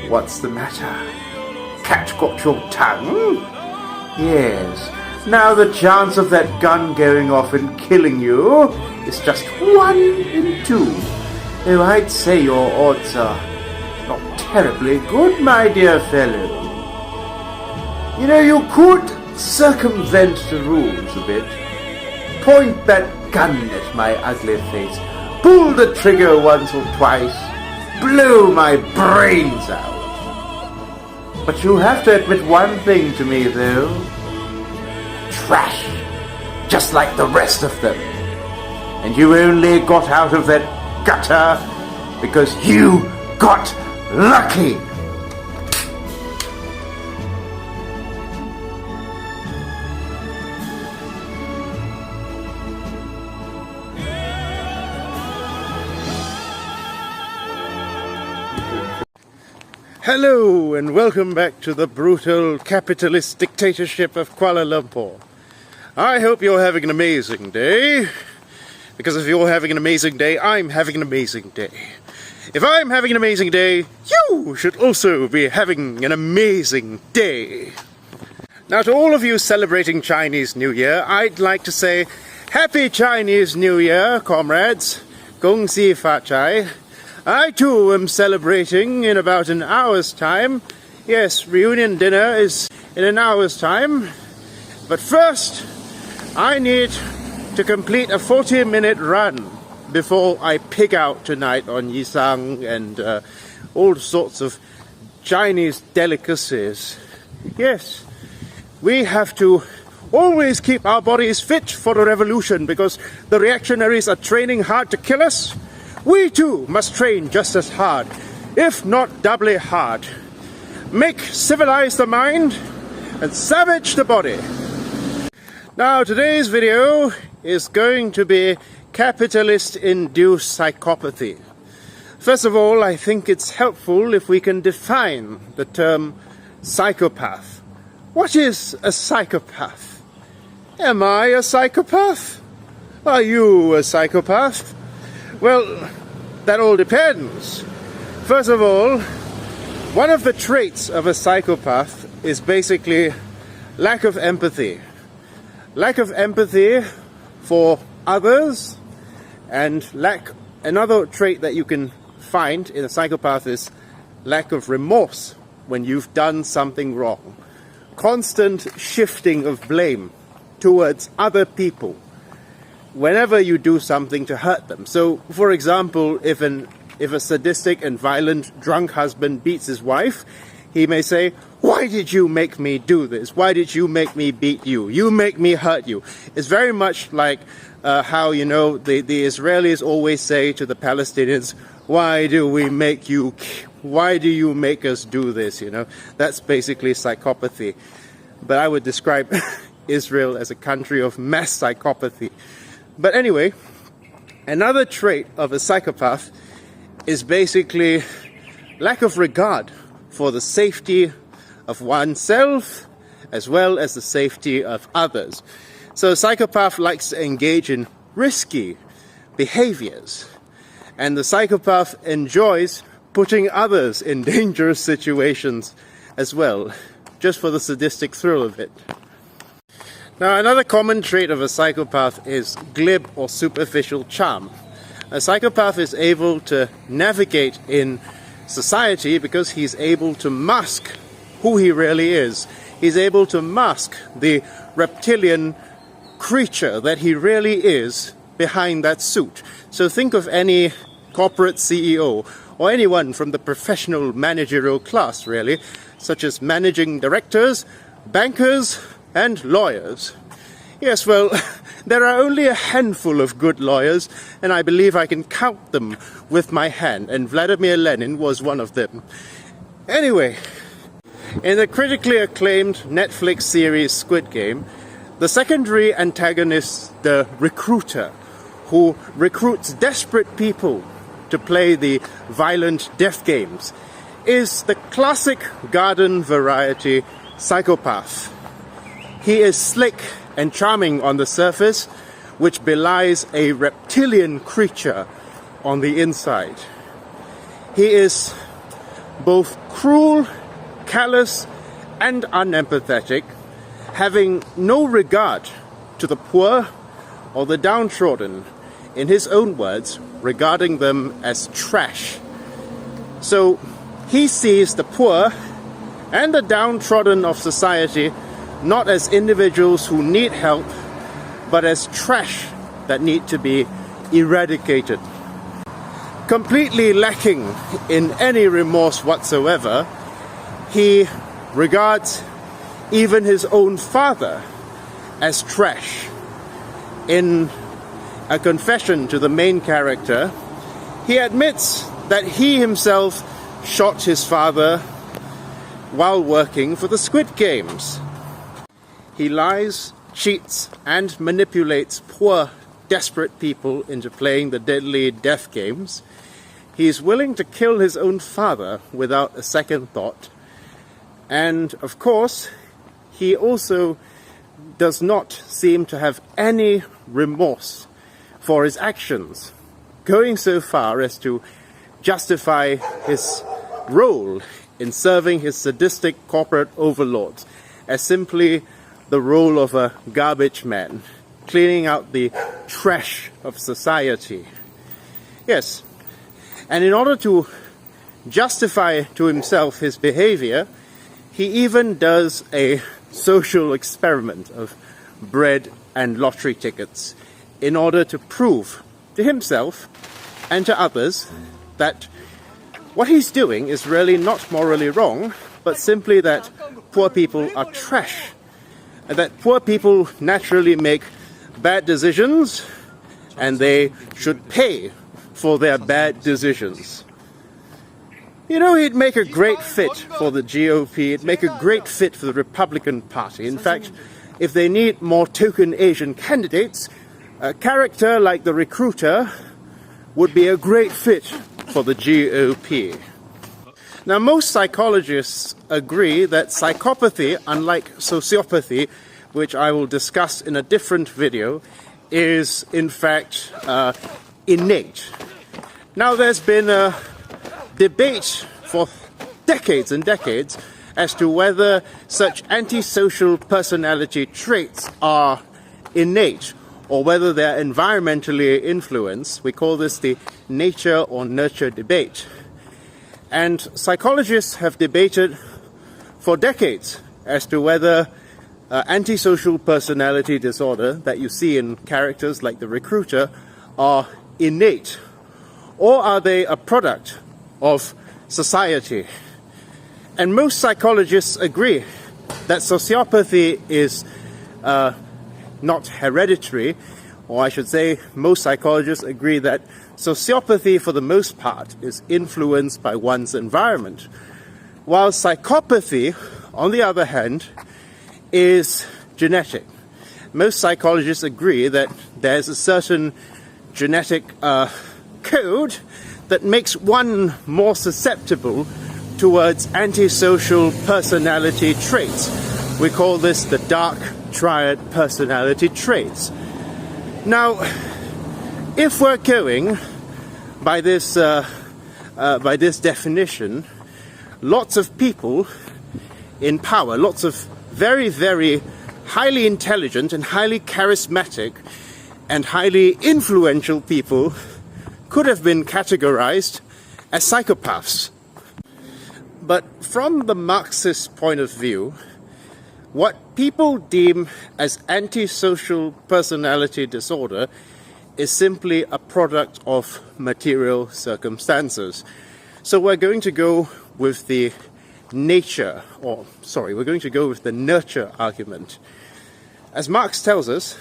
What's the matter? Cat got your tongue? Yes. Now the chance of that gun going off and killing you is just 1 in 2. Though I'd say your odds are not terribly good, my dear fellow. You know, you could circumvent the rules a bit. Point that gun at my ugly face. Pull the trigger once or twice. Blow my brains out. But you have to admit one thing to me, though. Trash. Just like the rest of them. And you only got out of that gutter because you got lucky. Hello and welcome back to the brutal capitalist dictatorship of Kuala Lumpur. I hope you're having an amazing day, because if you're having an amazing day, I'm having an amazing day. If I'm having an amazing day, you should also be having an amazing day. Now, to all of you celebrating Chinese New Year, I'd like to say Happy Chinese New Year, comrades. Gong Xi Fa Chai. I too am celebrating in about an hour's time. Yes, reunion dinner is in an hour's time. But first, I need to complete a 40-minute run before I pig out tonight on yisang and all sorts of Chinese delicacies. Yes, we have to always keep our bodies fit for the revolution because the reactionaries are training hard to kill us. We too must train just as hard, if not doubly hard. Make civilized the mind and savage the body. Now, today's video is going to be capitalist-induced psychopathy. First of all, I think it's helpful if we can define the term psychopath. What is a psychopath? Am I a psychopath? Are you a psychopath? Well, that all depends. First of all, one of the traits of a psychopath is basically lack of empathy. Lack of empathy for others, and another trait that you can find in a psychopath is lack of remorse when you've done something wrong. Constant shifting of blame towards other people whenever you do something to hurt them. So, for example, if a sadistic and violent drunk husband beats his wife, he may say, "Why did you make me do this? Why did you make me beat you? You make me hurt you." It's very much like how, you know, the Israelis always say to the Palestinians, why do you make us do this? You know, that's basically psychopathy. But I would describe Israel as a country of mass psychopathy. But anyway, another trait of a psychopath is basically lack of regard for the safety of oneself as well as the safety of others. So a psychopath likes to engage in risky behaviors, and the psychopath enjoys putting others in dangerous situations as well, just for the sadistic thrill of it. Now, another common trait of a psychopath is glib or superficial charm. A psychopath is able to navigate in society because he's able to mask who he really is. He's able to mask the reptilian creature that he really is behind that suit. So think of any corporate CEO or anyone from the professional managerial class, really, such as managing directors, bankers, and lawyers. Yes, well, there are only a handful of good lawyers, and I believe I can count them with my hand, and Vladimir Lenin was one of them. Anyway, in the critically acclaimed Netflix series Squid Game, the secondary antagonist, the recruiter, who recruits desperate people to play the violent death games, is the classic garden variety psychopath. He is slick and charming on the surface, which belies a reptilian creature on the inside. He is both cruel, callous, and unempathetic, having no regard to the poor or the downtrodden, in his own words, regarding them as trash. So he sees the poor and the downtrodden of society not as individuals who need help, but as trash that need to be eradicated. Completely lacking in any remorse whatsoever, he regards even his own father as trash. In a confession to the main character, he admits that he himself shot his father while working for the Squid Games. He lies, cheats, and manipulates poor, desperate people into playing the deadly death games. He is willing to kill his own father without a second thought. And, of course, he also does not seem to have any remorse for his actions, going so far as to justify his role in serving his sadistic corporate overlords as simply the role of a garbage man, cleaning out the trash of society. Yes, and in order to justify to himself his behavior, he even does a social experiment of bread and lottery tickets in order to prove to himself and to others that what he's doing is really not morally wrong, but simply that poor people are trash, and that poor people naturally make bad decisions and they should pay for their bad decisions. You know, he'd make a great fit for the GOP, he'd make a great fit for the Republican Party. In fact, if they need more token Asian candidates, a character like the Recruiter would be a great fit for the GOP. Now, most psychologists agree that psychopathy, unlike sociopathy, which I will discuss in a different video, is in fact innate. Now, there's been a debate for decades and decades as to whether such antisocial personality traits are innate or whether they're environmentally influenced. We call this the nature or nurture debate. And psychologists have debated for decades as to whether antisocial personality disorder that you see in characters like the Recruiter are innate, or are they a product of society? And most psychologists agree that sociopathy is not hereditary, or I should say most psychologists agree that sociopathy for the most part is influenced by one's environment, while psychopathy, on the other hand, is genetic. Most psychologists agree that there's a certain genetic code that makes one more susceptible towards antisocial personality traits. We call this the dark triad personality traits. Now, if we're going by this definition, lots of people in power, lots of very, very highly intelligent and highly charismatic and highly influential people could have been categorized as psychopaths. But from the Marxist point of view, what people deem as antisocial personality disorder is simply a product of material circumstances. So we're going to go with the we're going to go with the nurture argument. As Marx tells us,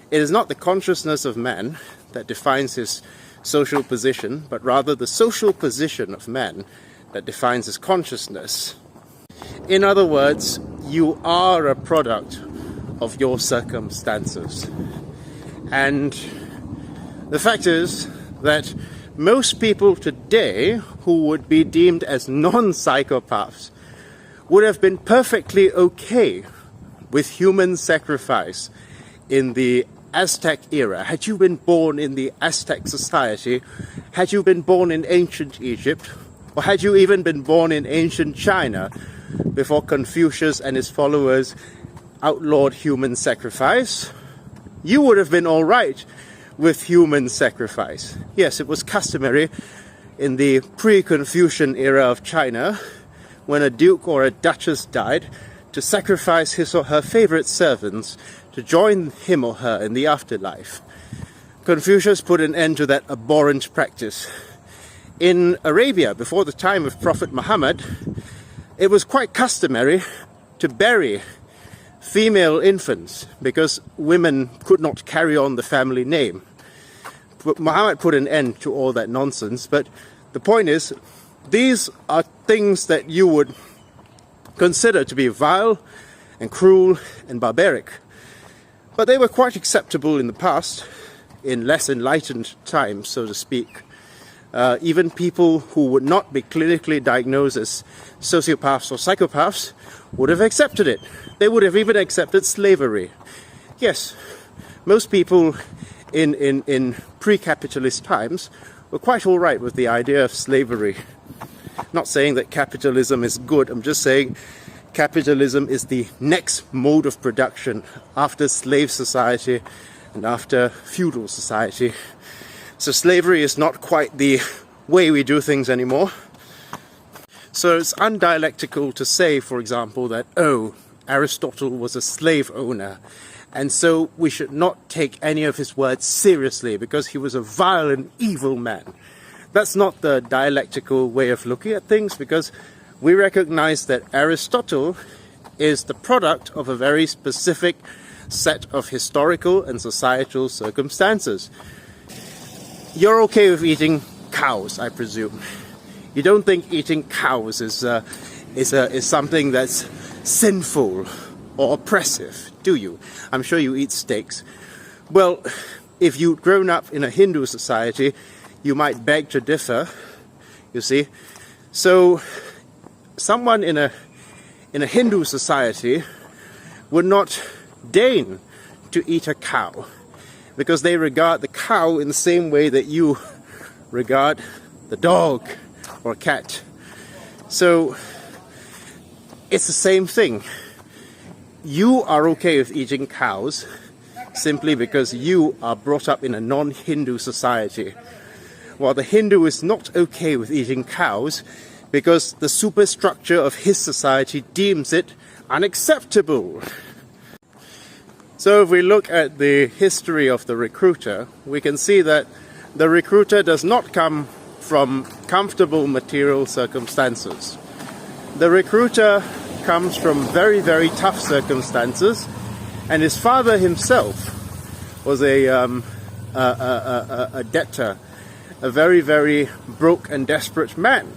it is not the consciousness of man that defines his social position, but rather the social position of man that defines his consciousness. In other words, you are a product of your circumstances. And the fact is that most people today who would be deemed as non-psychopaths would have been perfectly okay with human sacrifice in the Aztec era. Had you been born in the Aztec society, had you been born in ancient Egypt, Or had you even been born in ancient China before Confucius and his followers outlawed human sacrifice, you would have been all right with human sacrifice. Yes, it was customary in the pre-Confucian era of China, when a duke or a duchess died, to sacrifice his or her favorite servants to join him or her in the afterlife. Confucius put an end to that abhorrent practice. In Arabia, before the time of Prophet Muhammad, it was quite customary to bury female infants because women could not carry on the family name. But Muhammad put an end to all that nonsense. But the point is, these are things that you would consider to be vile and cruel and barbaric. But they were quite acceptable in the past, in less enlightened times, so to speak. Even people who would not be clinically diagnosed as sociopaths or psychopaths would have accepted it. They would have even accepted slavery. Yes, most people in pre-capitalist times were quite all right with the idea of slavery. Not saying that capitalism is good, I'm just saying capitalism is the next mode of production after slave society and after feudal society. So slavery is not quite the way we do things anymore. So it's undialectical to say, for example, that, oh, Aristotle was a slave owner, and so we should not take any of his words seriously because he was a vile and evil man. That's not the dialectical way of looking at things, because we recognize that Aristotle is the product of a very specific set of historical and societal circumstances. You're okay with eating cows, I presume. You don't think eating cows is something that's sinful or oppressive, do you? I'm sure you eat steaks. Well, if you'd grown up in a Hindu society, you might beg to differ, you see. So someone in a Hindu society would not deign to eat a cow, because they regard the cow in the same way that you regard the dog or cat. So it's the same thing. You are okay with eating cows simply because you are brought up in a non-Hindu society, while the Hindu is not okay with eating cows because the superstructure of his society deems it unacceptable. So if we look at the history of the recruiter, we can see that the recruiter does not come from comfortable material circumstances. The recruiter comes from very, very tough circumstances, and his father himself was a debtor, a very, very broke and desperate man.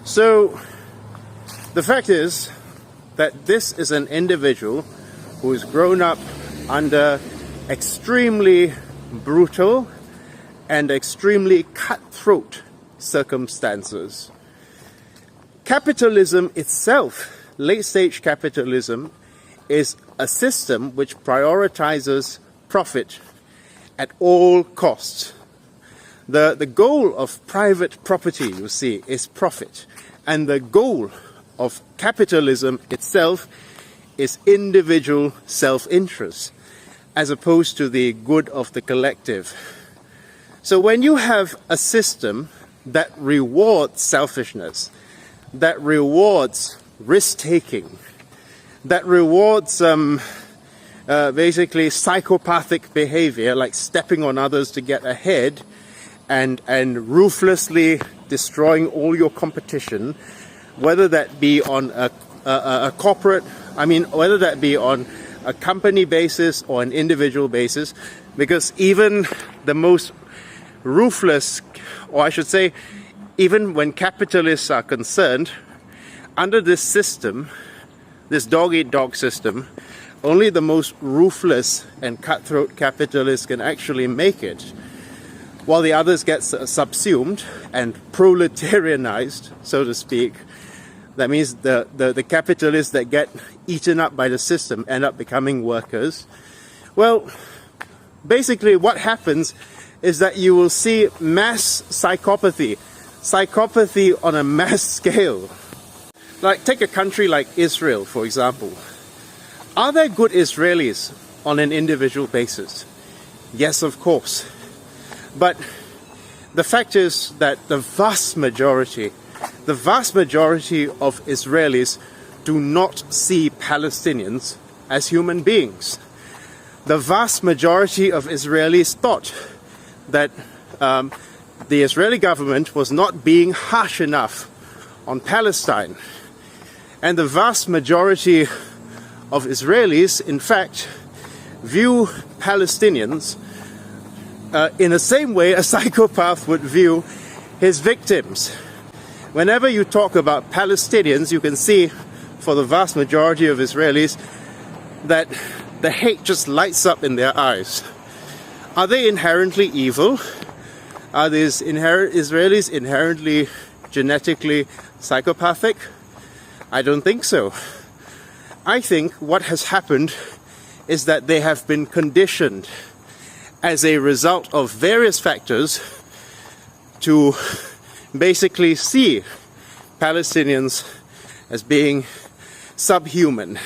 So the fact is that this is an individual who has grown up under extremely brutal and extremely cutthroat circumstances. Capitalism itself, late-stage capitalism, is a system which prioritizes profit at all costs. The goal of private property, you see, is profit. And the goal of capitalism itself is individual self-interest, as opposed to the good of the collective. So when you have a system that rewards selfishness, that rewards risk-taking, that rewards basically psychopathic behavior, like stepping on others to get ahead and ruthlessly destroying all your competition, whether that be on a corporate, whether that be on a company basis or an individual basis, because even the most ruthless, or I should say, even when capitalists are concerned, under this system, this dog-eat-dog system, only the most ruthless and cutthroat capitalists can actually make it, while the others get subsumed and proletarianized, so to speak. That means the capitalists that get eaten up by the system end up becoming workers. Well, basically what happens is that you will see mass psychopathy, psychopathy on a mass scale. Like, take a country like Israel, for example. Are there good Israelis on an individual basis? Yes, of course. But the fact is that the vast majority of Israelis do not see Palestinians as human beings. The vast majority of Israelis thought that the Israeli government was not being harsh enough on Palestine. And the vast majority of Israelis, in fact, view Palestinians in the same way a psychopath would view his victims. Whenever you talk about Palestinians, you can see, for the vast majority of Israelis, that the hate just lights up in their eyes. Are they inherently evil? Are these Israelis inherently genetically psychopathic? I don't think so. I think what has happened is that they have been conditioned as a result of various factors to basically see Palestinians as being subhuman.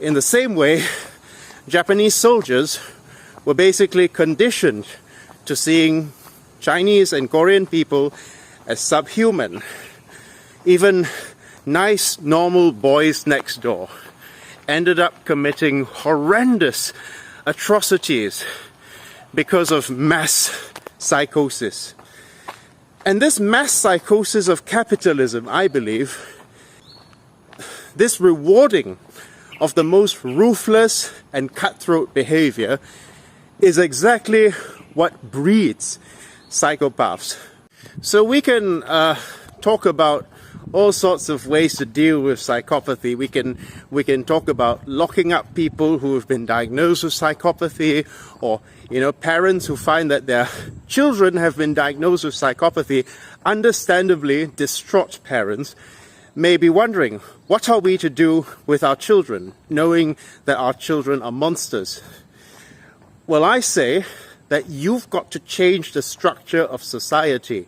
In the same way, Japanese soldiers were basically conditioned to seeing Chinese and Korean people as subhuman. Even nice, normal boys next door ended up committing horrendous atrocities because of mass psychosis. And this mass psychosis of capitalism, I believe, this rewarding of the most ruthless and cutthroat behavior is exactly what breeds psychopaths. So we can talk about all sorts of ways to deal with psychopathy. We can talk about locking up people who have been diagnosed with psychopathy, or parents who find that their children have been diagnosed with psychopathy. Understandably, distraught parents may be wondering, what are we to do with our children, knowing that our children are monsters? Well, I say that you've got to change the structure of society,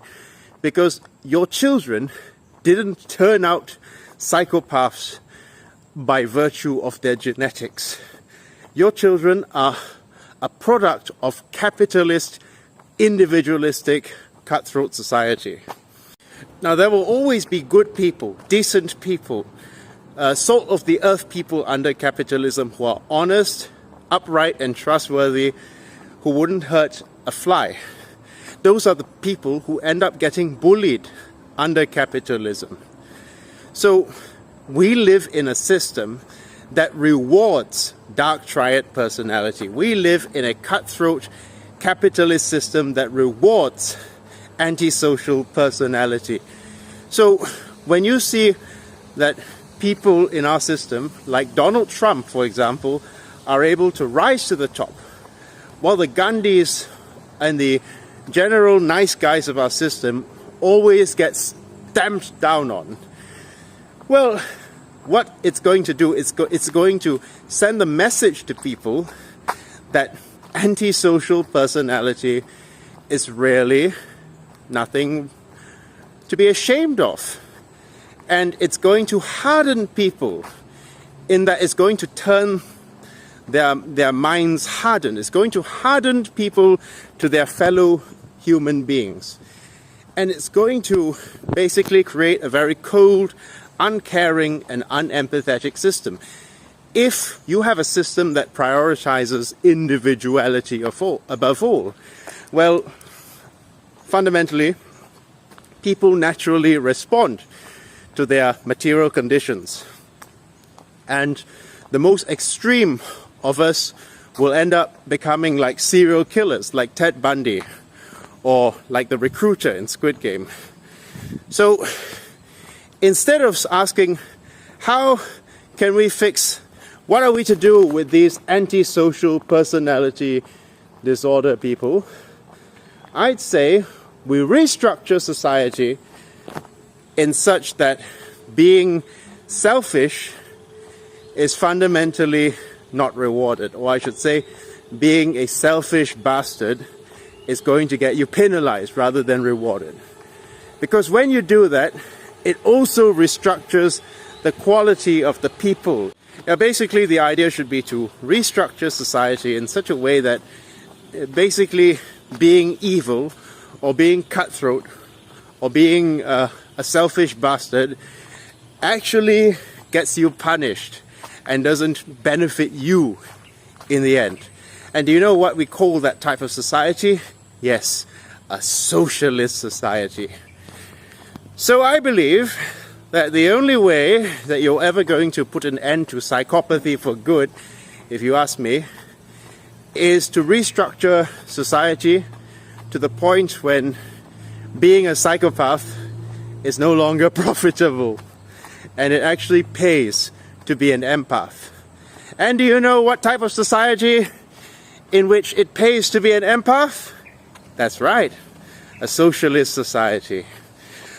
because your children didn't turn out psychopaths by virtue of their genetics. Your children are a product of capitalist, individualistic, cutthroat society. Now, there will always be good people, decent people, salt of the earth people under capitalism who are honest, upright and trustworthy, who wouldn't hurt a fly. Those are the people who end up getting bullied under capitalism. So we live in a system that rewards dark triad personality. We live in a cutthroat capitalist system that rewards antisocial personality. So when you see that people in our system, like Donald Trump, for example, are able to rise to the top, while the Gandhis and the general nice guys of our system always get stamped down on, well, what it's going to do is it's going to send the message to people that antisocial personality is really nothing to be ashamed of. And it's going to harden people, in that it's going to turn their minds hardened. It's going to harden people to their fellow human beings. And it's going to basically create a very cold, uncaring and unempathetic system. If you have a system that prioritizes individuality above all, well, fundamentally, people naturally respond to their material conditions. And the most extreme of us will end up becoming like serial killers, like Ted Bundy, or like the recruiter in Squid Game. So instead of asking, how can we fix, what are we to do with these antisocial personality disorder people, I'd say we restructure society in such that being selfish is fundamentally not rewarded. Or I should say, being a selfish bastard is going to get you penalized rather than rewarded. Because when you do that, it also restructures the quality of the people. Now, basically, the idea should be to restructure society in such a way that basically being evil or being cutthroat or being a selfish bastard actually gets you punished and doesn't benefit you in the end. And do you know what we call that type of society? Yes, a socialist society. So I believe that the only way that you're ever going to put an end to psychopathy for good, if you ask me, is to restructure society to the point when being a psychopath is no longer profitable and it actually pays to be an empath. And do you know what type of society in which it pays to be an empath? That's right, a socialist society.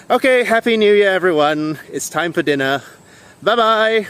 Okay, Happy New Year everyone. It's time for dinner. Bye-bye.